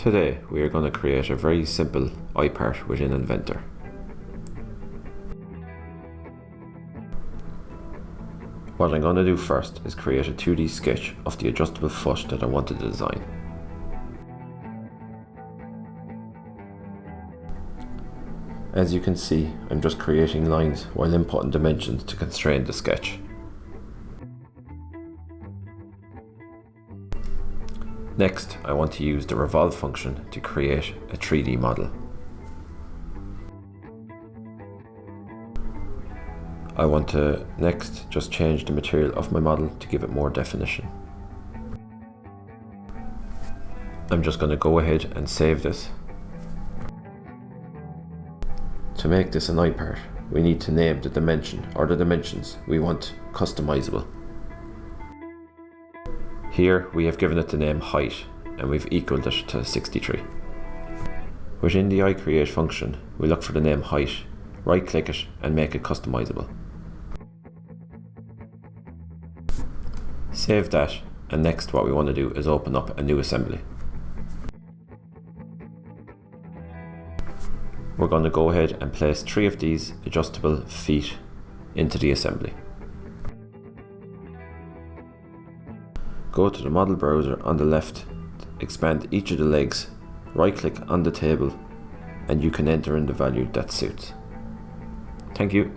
Today we are going to create a very simple iPart within Inventor. What I'm going to do first is create a 2D sketch of the adjustable foot that I want to design. As you can see, I'm just creating lines while inputting dimensions to constrain the sketch. Next, I want to use the revolve function to create a 3D model. I want to next just change the material of my model to give it more definition. I'm just going to go ahead and save this. To make this an iPart, we need to name the dimension or the dimensions we want customizable. Here we have given it the name height and we've equaled it to 63. Within the iCreate function, we look for the name height, right click it and make it customizable. Save that, and next what we want to do is open up a new assembly. We're going to go ahead and place 3 of these adjustable feet into the assembly. Go to the model browser on the left, expand each of the legs, right click on the table, and you can enter in the value that suits. Thank you.